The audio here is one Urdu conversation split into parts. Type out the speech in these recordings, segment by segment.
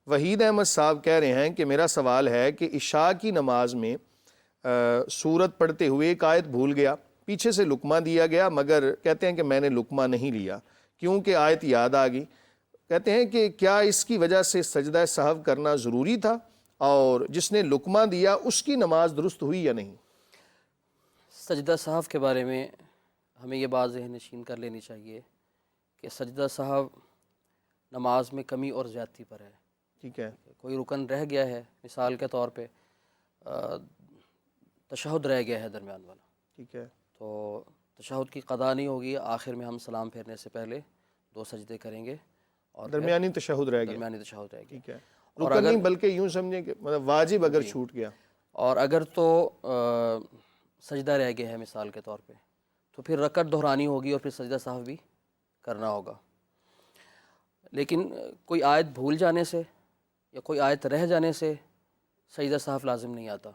وحید احمد صاحب کہہ رہے ہیں کہ میرا سوال ہے کہ عشاء کی نماز میں سورت پڑھتے ہوئے ایک آیت بھول گیا، پیچھے سے لقمہ دیا گیا، مگر کہتے ہیں کہ میں نے لقمہ نہیں لیا کیونکہ آیت یاد آ گئی۔ کہتے ہیں کہ کیا اس کی وجہ سے سجدہ سہو کرنا ضروری تھا، اور جس نے لقمہ دیا اس کی نماز درست ہوئی یا نہیں؟ سجدہ سہو کے بارے میں ہمیں یہ بات ذہن نشین کر لینی چاہیے کہ سجدہ سہو نماز میں کمی اور زیادتی پر ہے۔ ٹھیک ہے، کوئی رکن رہ گیا ہے، مثال کے طور پہ تشہد رہ گیا ہے درمیان والا، ٹھیک ہے، تو تشہد کی قضا نہیں ہوگی، آخر میں ہم سلام پھیرنے سے پہلے 2 سجدے کریں گے اور درمیانی تشہد رہ گیا، درمیانی تشہد رہ گیا۔ ٹھیک ہے، رکن نہیں بلکہ یوں سمجھیں کہ مطلب واجب اگر چھوٹ گیا، اور اگر تو سجدہ رہ گیا ہے مثال کے طور پہ، تو پھر رکعت دہرانی ہوگی اور پھر سجدہ سہو بھی کرنا ہوگا۔ لیکن کوئی آیت بھول جانے سے یا کوئی آیت رہ جانے سے سجدہ سہو لازم نہیں آتا۔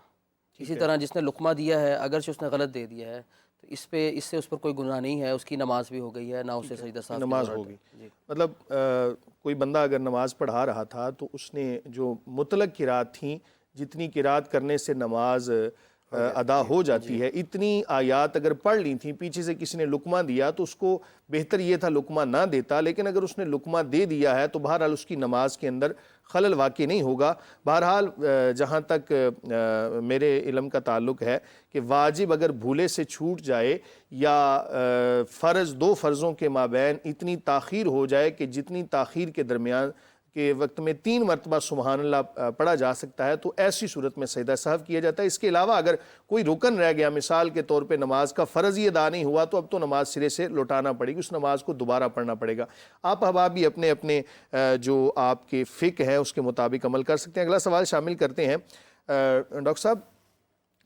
اسی طرح جس نے لقمہ دیا ہے، اگرچہ اس نے غلط دے دیا ہے، تو اس سے اس پر کوئی گناہ نہیں ہے، اس کی نماز بھی ہو گئی ہے، نہ اسے سجدہ سہو کی نماز ضرورت ہوگی۔ جی۔ مطلب کوئی بندہ اگر نماز پڑھا رہا تھا تو اس نے جو مطلق قرات تھیں، جتنی قرات کرنے سے نماز ادا ہو جاتی ہے، اتنی آیات اگر پڑھ لی تھیں، پیچھے سے کسی نے لقمہ دیا تو اس کو بہتر یہ تھا لقمہ نہ دیتا، لیکن اگر اس نے لقمہ دے دیا ہے تو بہرحال اس کی نماز کے اندر خلل واقع نہیں ہوگا۔ بہرحال جہاں تک میرے علم کا تعلق ہے کہ واجب اگر بھولے سے چھوٹ جائے یا فرض 2 فرضوں کے مابین اتنی تاخیر ہو جائے کہ جتنی تاخیر کے درمیان کے وقت میں 3 مرتبہ سبحان اللہ پڑھا جا سکتا ہے، تو ایسی صورت میں سجدہ سہو کیا جاتا ہے۔ اس کے علاوہ اگر کوئی رکن رہ گیا، مثال کے طور پہ نماز کا فرض ہی ادا نہیں ہوا، تو اب تو نماز سرے سے لوٹانا پڑے گی، اس نماز کو دوبارہ پڑھنا پڑے گا۔ آپ احباب بھی اپنے اپنے جو آپ کے فقہ ہے اس کے مطابق عمل کر سکتے ہیں۔ اگلا سوال شامل کرتے ہیں۔ ڈاکٹر صاحب،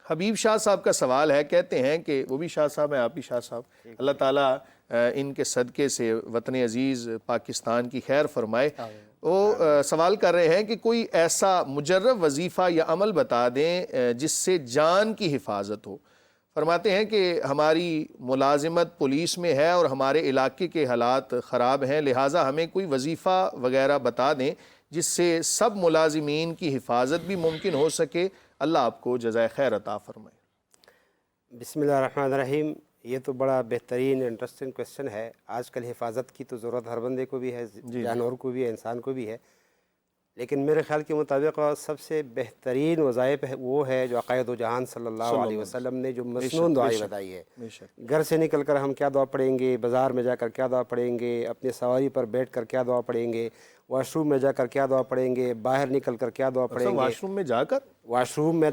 حبیب شاہ صاحب کا سوال ہے، کہتے ہیں کہ وہ بھی شاہ صاحب ہیں، آپ بھی شاہ صاحب، اللہ تعالیٰ ان کے صدقے سے وطن عزیز پاکستان کی خیر فرمائے۔ وہ سوال کر رہے ہیں کہ کوئی ایسا مجرب وظیفہ یا عمل بتا دیں جس سے جان کی حفاظت ہو۔ فرماتے ہیں کہ ہماری ملازمت پولیس میں ہے اور ہمارے علاقے کے حالات خراب ہیں، لہٰذا ہمیں کوئی وظیفہ وغیرہ بتا دیں جس سے سب ملازمین کی حفاظت بھی ممکن ہو سکے۔ اللہ آپ کو جزائے خیر عطا فرمائے۔ بسم اللہ الرحمن الرحیم۔ یہ تو بڑا بہترین انٹرسٹنگ کویسچن ہے۔ آج کل حفاظت کی تو ضرورت ہر بندے کو بھی ہے، جانور کو بھی ہے، انسان کو بھی ہے، لیکن میرے خیال کے مطابق سب سے بہترین وظائف وہ ہے جو عقائد و جہان صلی اللہ علیہ وسلم نے جو مسنون دعائیں بتائی ہے۔ گھر سے نکل کر ہم کیا دعا پڑھیں گے، بازار میں جا کر کیا دعا پڑھیں گے، اپنی سواری پر بیٹھ کر کیا دعا پڑھیں گے، واش روم میں جا کر کیا دعا پڑھیں گے، باہر نکل کر کیا دعا پڑھیں گے۔ واش روم میں جا کر، واش روم میں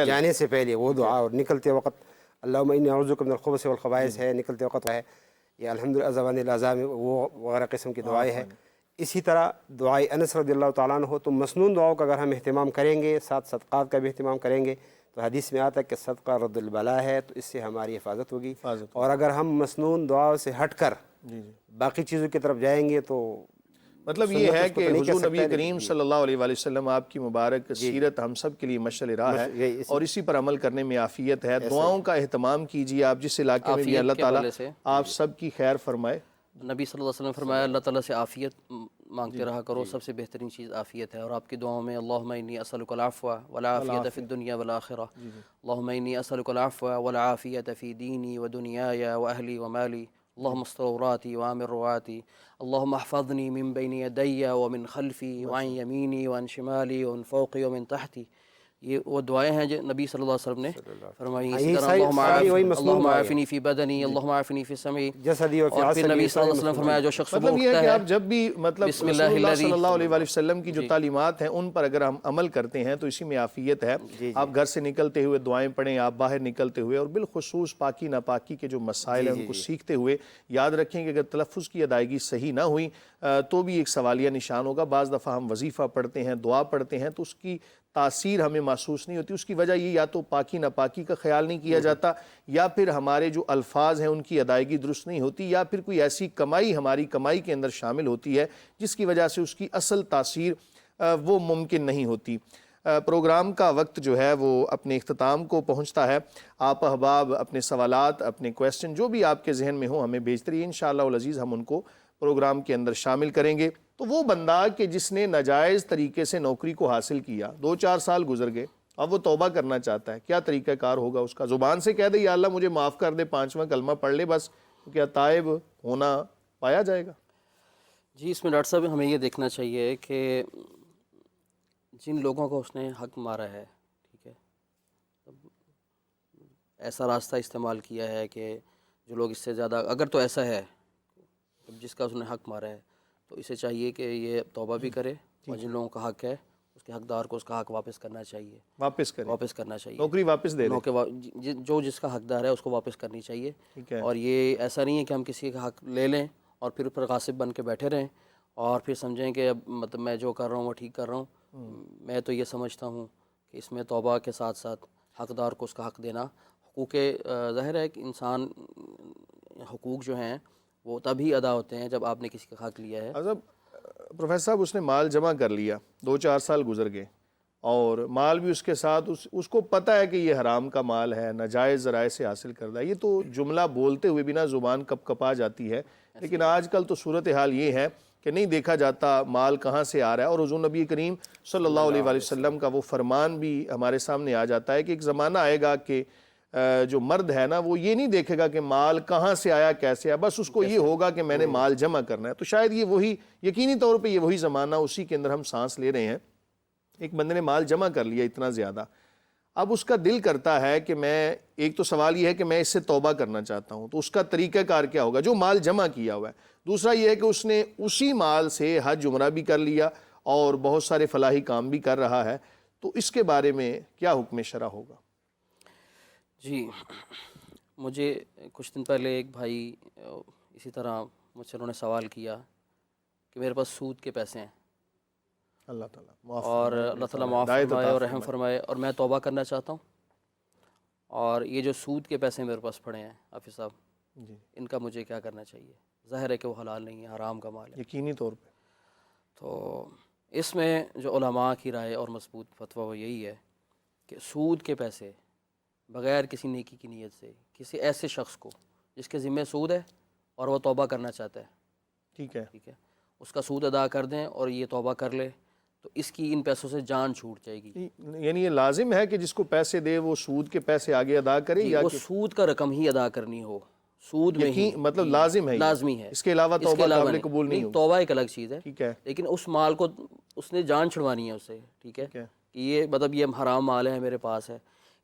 جانے سے پہلے وہ دعا، اور نکلتے وقت اللہم انی اعوذ بک من الخبث والخبائث ہے، نکلتے وقت ہے، یہ الحمدللہ ازوان العذاب وہ وغیرہ قسم کی دعائیں ہیں۔ اسی طرح دعائے انس رضی اللہ تعالیٰ عنہ، تو مسنون دعاؤں کا اگر ہم اہتمام کریں گے، ساتھ صدقات کا بھی اہتمام کریں گے، تو حدیث میں آتا ہے کہ صدقہ رد البلا ہے، تو اس سے ہماری حفاظت ہوگی۔ اور اگر ہم مسنون دعاؤں سے ہٹ کر باقی چیزوں کی طرف جائیں گے تو مطلب یہ ہے کہ حضور نبی کریم صلی اللہ علیہ وآلہ وسلم آپ کی مبارک سیرت ہم سب کے لیے مشعل راہ ہے، اور اسی پر عمل کرنے میں عافیت ہے۔ دعاؤں کا اہتمام کیجیے، آپ جس علاقے میں بھی، اللہ تعالیٰ آپ سب کی خیر فرمائے۔ نبی صلی اللہ علیہ وسلم فرمایا اللہ تعالیٰ سے عافیت مانگتے رہا کرو، سب سے بہترین چیز عافیت ہے۔ اور آپ کی دعاؤں میں اللہم انی اسألک العفو والعافیت فی الدنیا والآخرہ، اللہم انی اسألک العفو والعافیت فی دینی ودنیای واہلی ومالی، اللہم استر عوراتی وآمن رواتی، اللہم احفظنی من بین یدی ومن خلفی وعن یمینی وعن شمالی ومن فوقی ومن تحتی۔ یہ وہ دعائیں ہیں جو نبی صلی اللہ علیہ وسلم نے فرمائی۔ اسی طرح اللہم عافنی فی بدنی، اللہم عافنی فی سمعی، اور پھر نبی صلی اللہ علیہ وسلم فرمایا جو شخص مطلب یہ ہے کہ آپ جب بھی مطلب بسم رسول اللہ اللہ صلی اللہ علیہ وآلہ وسلم کی جو تعلیمات ہیں ان پر اگر ہم عمل کرتے ہیں تو اسی میں عافیت ہے۔ آپ گھر سے نکلتے ہوئے دعائیں پڑھیں، آپ باہر نکلتے ہوئے، اور بالخصوص پاکی ناپاکی کے جو مسائل ہیں ان کو سیکھتے ہوئے یاد رکھیں کہ اگر تلفظ کی ادائیگی صحیح نہ ہوئی تو بھی ایک سوالیہ نشان ہوگا۔ بعض دفعہ ہم وظیفہ پڑھتے ہیں، دعا پڑھتے ہیں تو اس کی تاثیر ہمیں محسوس نہیں ہوتی۔ اس کی وجہ یہ یا تو پاکی ناپاکی کا خیال نہیں کیا جاتا، یا پھر ہمارے جو الفاظ ہیں ان کی ادائیگی درست نہیں ہوتی، یا پھر کوئی ایسی کمائی ہماری کمائی کے اندر شامل ہوتی ہے جس کی وجہ سے اس کی اصل تاثیر وہ ممکن نہیں ہوتی۔ پروگرام کا وقت جو ہے وہ اپنے اختتام کو پہنچتا ہے۔ آپ احباب اپنے سوالات، اپنے کویسچن جو بھی آپ کے ذہن میں ہوں ہمیں بھیجتے رہیے، انشاءاللہ العزیز ہم ان کو پروگرام کے اندر شامل کریں گے۔ تو وہ بندہ کہ جس نے ناجائز طریقے سے نوکری کو حاصل کیا، 2-4 سال گزر گئے، اب وہ توبہ کرنا چاہتا ہے، کیا طریقہ کار ہوگا اس کا؟ زبان سے کہہ دے یا اللہ مجھے معاف کر دے، 5واں کلمہ پڑھ لے بس، تو کیا تائب ہونا پایا جائے گا؟ جی اس میں ڈاکٹر صاحب ہمیں یہ دیکھنا چاہیے کہ جن لوگوں کو اس نے حق مارا ہے، ٹھیک ہے، ایسا راستہ استعمال کیا ہے کہ جو لوگ اس سے زیادہ، اگر تو ایسا ہے جس کا اس نے حق مارا ہے تو اسے چاہیے کہ یہ توبہ بھی کرے، اور جن لوگوں کا حق ہے اس کے حقدار کو اس کا حق واپس کرنا چاہیے، واپس کرنا چاہیے، نوکری واپس دے دے، جو جس کا حقدار ہے اس کو واپس کرنی چاہیے۔ ٹھیک ہے، اور یہ ایسا نہیں ہے کہ ہم کسی کا حق لے لیں اور پھر اوپر غاصب بن کے بیٹھے رہیں اور پھر سمجھیں کہ اب مطلب میں جو کر رہا ہوں وہ ٹھیک کر رہا ہوں۔ میں تو یہ سمجھتا ہوں کہ اس میں توبہ کے ساتھ ساتھ حقدار کو اس کا حق دینا، حقوق ظاہر ہے کہ انسان حقوق جو ہیں وہ تبھی ادا ہوتے ہیں جب آپ نے کسی کا حق لیا ہے۔ اب پروفیسر صاحب اس نے مال جمع کر لیا، 2-4 سال گزر گئے، اور مال بھی اس کے ساتھ اس کو پتہ ہے کہ یہ حرام کا مال ہے، ناجائز ذرائع سے حاصل کردہ ہے۔ یہ تو جملہ بولتے ہوئے بنا زبان کپ کپا جاتی ہے، لیکن آج کل تو صورتحال یہ ہے کہ نہیں دیکھا جاتا مال کہاں سے آ رہا ہے، اور حضور نبی کریم صلی اللہ علیہ وآلہ وسلم کا وہ فرمان بھی ہمارے سامنے آ جاتا ہے کہ ایک زمانہ آئے گا کہ جو مرد ہے نا وہ یہ نہیں دیکھے گا کہ مال کہاں سے آیا کیسے آیا، بس اس کو یہ ہوگا کہ میں نے مال جمع کرنا ہے۔ تو شاید یہ وہی، یقینی طور پہ یہ وہی زمانہ، اسی کے اندر ہم سانس لے رہے ہیں۔ ایک بندے نے مال جمع کر لیا اتنا زیادہ، اب اس کا دل کرتا ہے کہ میں، ایک تو سوال یہ ہے کہ میں اس سے توبہ کرنا چاہتا ہوں، تو اس کا طریقہ کار کیا ہوگا جو مال جمع کیا ہوا ہے؟ دوسرا یہ ہے کہ اس نے اسی مال سے حج عمرہ بھی کر لیا اور بہت سارے فلاحی کام بھی کر رہا ہے، تو اس کے بارے میں کیا حکم شرع ہوگا؟ جی مجھے کچھ دن پہلے ایک بھائی اسی طرح مجھ سے انہوں نے سوال کیا کہ میرے پاس سود کے پیسے ہیں، اللہ تعالیٰ معاف اور فرمائے، اللہ تعالیٰ معاف فرمائے اور رحم فرمائے، اور میں توبہ کرنا چاہتا ہوں، اور یہ جو سود کے پیسے میرے پاس پڑے ہیں حافظ صاحب، جی ان کا مجھے کیا کرنا چاہیے؟ ظاہر ہے کہ وہ حلال نہیں ہے، حرام کا مال ہے۔ یقینی طور پہ تو اس میں جو علماء کی رائے اور مضبوط فتویٰ وہ یہی ہے کہ سود کے پیسے بغیر کسی نیکی کی نیت سے کسی ایسے شخص کو جس کے ذمہ سود ہے اور وہ توبہ کرنا چاہتا ہے، ٹھیک ہے، اس کا سود ادا کر دیں اور یہ توبہ کر لے، تو اس کی ان پیسوں سے جان چھوٹ جائے گی۔ یعنی یہ لازم ہے کہ جس کو پیسے دے وہ سود کے پیسے آگے ادا کرے، یا وہ سود کا رقم ہی ادا کرنی ہو، سود میں ہی، مطلب لازم ہے، لازمی ہے، اس کے علاوہ توبہ قابل قبول نہیں ہوگی؟ توبہ ایک الگ چیز ہے، ٹھیک ہے، لیکن اس مال کو اس نے جان چھڑوانی ہے اسے، ٹھیک ہے، کہ یہ مطلب یہ حرام مال ہے میرے پاس ہے۔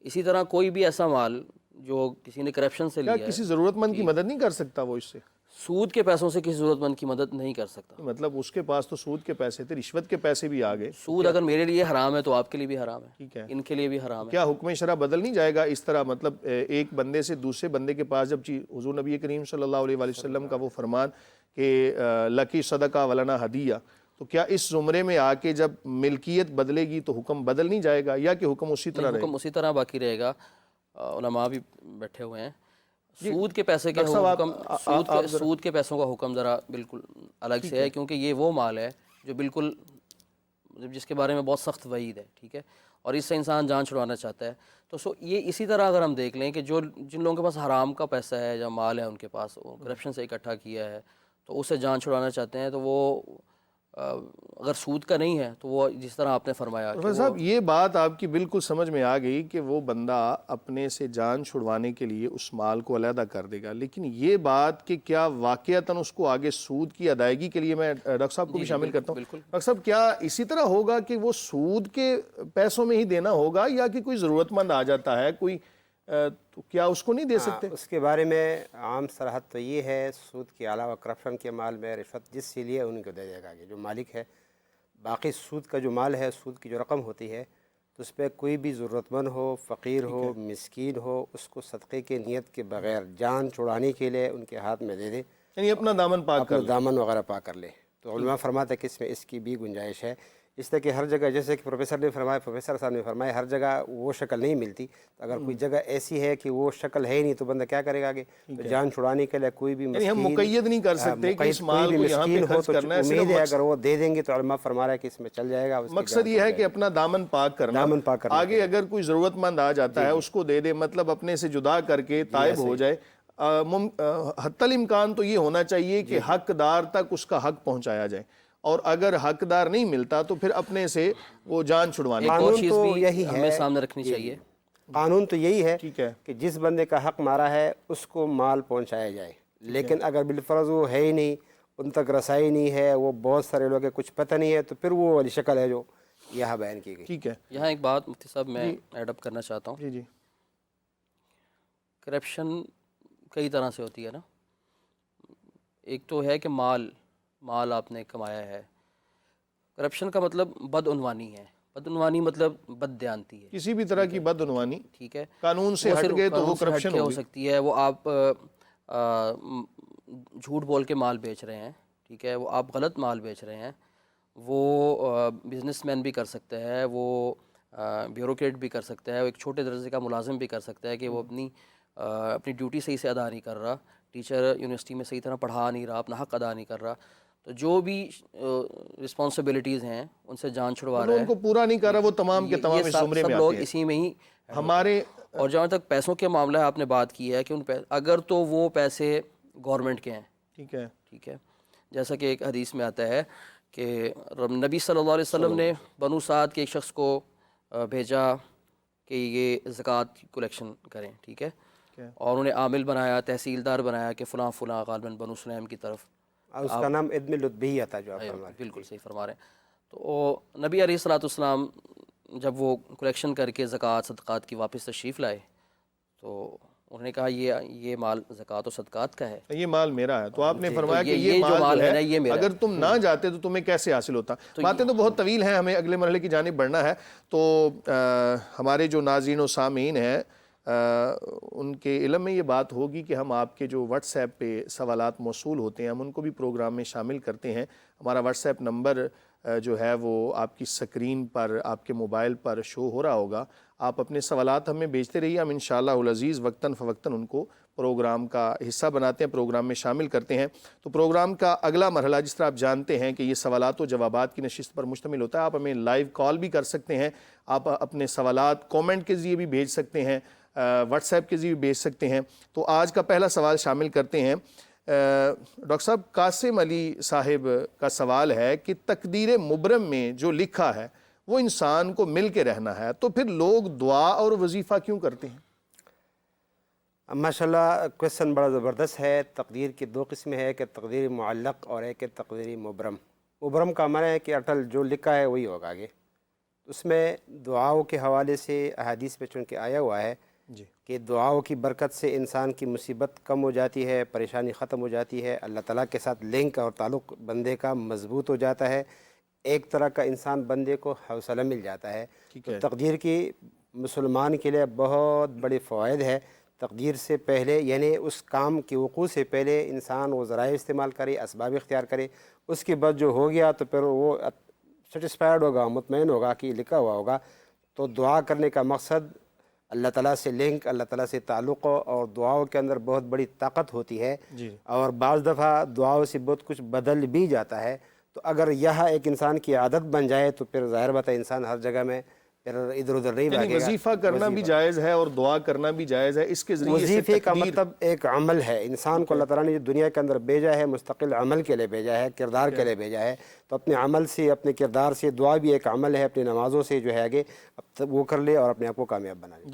اسی طرح کوئی بھی ایسا مال جو کسی نے کرپشن سے لیا ہے، کسی ضرورت مند کی مدد نہیں کر سکتا وہ اس سے؟ سود کے پیسوں سے کسی ضرورت مند کی مدد نہیں کر سکتا۔ مطلب اس کے پاس تو سود کے پیسے تھے، رشوت کے پیسے بھی آ گئے، سود اگر میرے لیے حرام ہے تو آپ کے لیے بھی حرام ہے، ٹھیک ہے، ان کے لیے بھی حرام ہے۔ کیا حکم شرع بدل نہیں جائے گا اس طرح؟ مطلب ایک بندے سے دوسرے بندے کے پاس جب حضور نبی کریم صلی اللہ علیہ وآلہ وسلم کا وہ فرمان کہ لکی صدقہ ولنا ہدیہ، تو کیا اس زمرے میں آ کے جب ملکیت بدلے گی تو حکم بدل نہیں جائے گا، یا کہ حکم اسی طرح رہے گا؟ حکم اسی طرح باقی رہے گا۔ علماء بھی بیٹھے ہوئے ہیں، سود کے پیسے کے حکم، سود کے پیسوں کا حکم ذرا بالکل الگ سے ہے، کیونکہ یہ وہ مال ہے جو بالکل جس کے بارے میں بہت سخت وعید ہے، ٹھیک ہے، اور اس سے انسان جان چھڑوانا چاہتا ہے۔ تو یہ اسی طرح اگر ہم دیکھ لیں کہ جن لوگوں کے پاس حرام کا پیسہ ہے یا مال ہے ان کے پاس، وہ کرپشن سے اکٹھا کیا ہے تو اسے جان چھڑوانا چاہتے ہیں، تو وہ اگر سود کا نہیں ہے تو وہ جس طرح آپ نے فرمایا کہ صاحب یہ بات آپ کی بالکل سمجھ میں آ گئی کہ وہ بندہ اپنے سے جان چھڑوانے کے لیے اس مال کو علیحدہ کر دے گا، لیکن یہ بات کہ کیا واقعتاً اس کو آگے سود کی ادائیگی کے لیے، میں ڈاکٹر صاحب کو بھی شامل کرتا ہوں، ڈاکٹر صاحب کیا اسی طرح ہوگا کہ وہ سود کے پیسوں میں ہی دینا ہوگا، یا کہ کوئی ضرورت مند آ جاتا ہے کوئی، تو کیا اس کو نہیں دے سکتے؟ اس کے بارے میں عام صراحت تو یہ ہے، سود کے علاوہ کرپشن کے مال میں رشوت جس سے لیے ان کو دے دے گا کہ جو مالک ہے، باقی سود کا جو مال ہے، سود کی جو رقم ہوتی ہے، تو اس پہ کوئی بھی ضرورت مند ہو، فقیر ہو، مسکین ہو، اس کو صدقے کے نیت کے بغیر جان چھڑانے کے لیے ان کے ہاتھ میں دے دے، یعنی اپنا دامن پاک کر اپنا دامن وغیرہ پاک کر لے۔ تو علماء فرماتے ہیں کہ اس میں اس کی بھی گنجائش ہے، اس طرح کہ ہر جگہ، جیسے کہ پروفیسر صاحب نے فرمایا ہر جگہ وہ شکل نہیں ملتی، اگر کوئی جگہ ایسی ہے کہ وہ شکل ہے ہی نہیں تو بندہ کیا کرے گا آگے؟ تو جان چھڑانے کے لیے کوئی بھی یعنی ہم مقید نہیں کر سکتے کہ اس مال کو یہاں پہ خرچ کرنا ہے، امید ہے اگر وہ دے دیں گے تو علماء فرما رہا ہے کہ اس میں چل جائے گا۔ مقصد یہ ہے کہ اپنا دامن پاک کرنا، آگے اگر کوئی ضرورت مند آ جاتا ہے اس کو دے دے، مطلب اپنے سے جدا کر کے تائب ہو جائے۔ حتی الامکان تو یہ ہونا چاہیے کہ حقدار تک اس کا حق پہنچایا جائے، اور اگر حقدار نہیں ملتا تو پھر اپنے سے وہ جان چھڑوانے ایک اور قانون چیز تو بھی یہی ہمیں ہے سامنے رکھنی چاہیے. قانون تو یہی ہے ٹھیک ہے. کہ جس بندے کا حق مارا ہے اس کو مال پہنچایا جائے، لیکن اگر بالفرض وہ ہے ہی نہیں، ان تک رسائی نہیں ہے، وہ بہت سارے لوگ ہیں کچھ پتہ نہیں ہے، تو پھر وہ والی شکل ہے جو یہاں بیان کی گئی. ٹھیک ہے. یہاں ایک بات مفتی صاحب میں ایڈ اپ کرنا چاہتا ہوں. جی جی. کرپشن کئی طرح سے ہوتی ہے نا. ایک تو ہے کہ مال آپ نے کمایا ہے. کرپشن کا مطلب بدعنوانی ہے. بدعنوانی مطلب بد دیانتی ہے. کسی بھی طرح کی بدعنوانی ٹھیک ہے. قانون سے ہٹ گئے تو وہ قانون سے ہٹ کرپشن کے ہو ہوگی. سکتی ہے. وہ آپ جھوٹ بول کے مال بیچ رہے ہیں، ٹھیک ہے، وہ آپ غلط مال بیچ رہے ہیں. وہ بزنس مین بھی کر سکتا ہے، وہ بیوروکریٹ بھی کر سکتا ہے، ایک چھوٹے درجے کا ملازم بھی کر سکتا ہے کہ وہ اپنی ڈیوٹی صحیح سے ادا نہیں کر رہا، ٹیچر یونیورسٹی میں صحیح طرح پڑھا نہیں رہا، اپنا حق ادا نہیں کر رہا، تو جو بھی رسپانسبلٹیز ہیں ان سے جان چھڑوا رہا ہے. ان کو پورا نہیں کر رہا، وہ تمام کے تمام اس زمرے میں سب لوگ آتے ہیں. اسی میں ہی ہمارے اور جہاں تک پیسوں کے معاملہ ہے، آپ نے بات کی ہے کہ اگر تو وہ پیسے گورنمنٹ کے ہیں، ٹھیک ہے. ٹھیک ہے، جیسا کہ ایک حدیث میں آتا ہے کہ نبی صلی اللہ علیہ وسلم نے بنو سعد کے ایک شخص کو بھیجا کہ یہ زکوٰۃ کلیکشن کریں، ٹھیک ہے، اور انہیں عامل بنایا، تحصیلدار بنایا کہ فلاں فلاں غالباً بنو سلیم کی طرف. اس کا نام ادم لطبیہ تھا جو آپ فرما رہے ہیں. بالکل صحیح فرما رہے ہیں. تو نبی علیہ الصلوۃ والسلام جب وہ کلیکشن کر کے زکوٰۃ صدقات کی واپس تشریف لائے تو انہوں نے کہا یہ مال زکوٰۃ و صدقات کا ہے، یہ مال میرا ہے. تو آپ نے فرمایا کہ یہ یہ جو مال ہے جو نا یہ میرا اگر تم نہ جاتے تو تمہیں کیسے حاصل ہوتا. باتیں تو بہت طویل ہیں، ہمیں اگلے مرحلے کی جانب بڑھنا ہے. تو ہمارے جو ناظرین و سامعین ہیں ان کے علم میں یہ بات ہوگی کہ ہم آپ کے جو واٹس ایپ پہ سوالات موصول ہوتے ہیں ہم ان کو بھی پروگرام میں شامل کرتے ہیں. ہمارا واٹس ایپ نمبر جو ہے وہ آپ کی سکرین پر آپ کے موبائل پر شو ہو رہا ہوگا. آپ اپنے سوالات ہمیں بھیجتے رہیے، ہم انشاءاللہ العزیز وقتاً فوقتاً ان کو پروگرام کا حصہ بناتے ہیں، پروگرام میں شامل کرتے ہیں. تو پروگرام کا اگلا مرحلہ جس طرح آپ جانتے ہیں کہ یہ سوالات و جوابات کی نشست پر مشتمل ہوتا ہے. آپ ہمیں لائیو کال بھی کر سکتے ہیں، آپ اپنے سوالات کومنٹ کے ذریعے بھی بھیج سکتے ہیں، واٹس ایپ کے ذریعے بھی بھیج سکتے ہیں. تو آج کا پہلا سوال شامل کرتے ہیں. ڈاکٹر صاحب، قاسم علی صاحب کا سوال ہے کہ تقدیر مبرم میں جو لکھا ہے وہ انسان کو مل کے رہنا ہے، تو پھر لوگ دعا اور وظیفہ کیوں کرتے ہیں؟ ماشاءاللہ کویسچن بڑا زبردست ہے. تقدیر کی دو قسمیں ہے، کہ تقدیر معلق اور ایک تقدیر مبرم. مبرم کا معنی ہے کہ اٹل جو لکھا ہے وہی ہوگا آگے. اس میں دعاؤں کے حوالے سے احادیث میں چونکہ آیا ہوا ہے کہ دعاؤں کی برکت سے انسان کی مصیبت کم ہو جاتی ہے، پریشانی ختم ہو جاتی ہے، اللہ تعالیٰ کے ساتھ لنک اور تعلق بندے کا مضبوط ہو جاتا ہے، ایک طرح کا انسان بندے کو حوصلہ مل جاتا ہے. تو تقدیر کی مسلمان کے لیے بہت بڑی فوائد ہے. تقدیر سے پہلے یعنی اس کام کے وقوع سے پہلے انسان وہ ذرائع استعمال کرے، اسباب اختیار کرے، اس کے بعد جو ہو گیا تو پھر وہ سیٹسفائیڈ ہوگا، مطمئن ہوگا کہ لکھا ہوا ہوگا. تو دعا کرنے کا مقصد اللہ تعالیٰ سے لنک، اللہ تعالیٰ سے تعلق، اور دعاؤں کے اندر بہت بڑی طاقت ہوتی ہے. اور بعض دفعہ دعاؤں سے بہت کچھ بدل بھی جاتا ہے. تو اگر یہ ایک انسان کی عادت بن جائے تو پھر ظاہر بات ہے انسان ہر جگہ میں پھر ادھر ادھر نہیں بھاگے گا. وظیفہ کرنا بھی جائز ہے اور دعا کرنا بھی جائز ہے. اس کے ذریعے وظیفے کا مطلب ایک عمل ہے. انسان کو اللہ تعالیٰ نے دنیا کے اندر بھیجا ہے، مستقل عمل کے لیے بھیجا ہے، کردار کے لیے بھیجا ہے. تو اپنے عمل سے، اپنے کردار سے، دعا بھی ایک عمل ہے، اپنی نمازوں سے جو ہے آگے وہ کر لے اور اپنے آپ کو کامیاب بنا لے.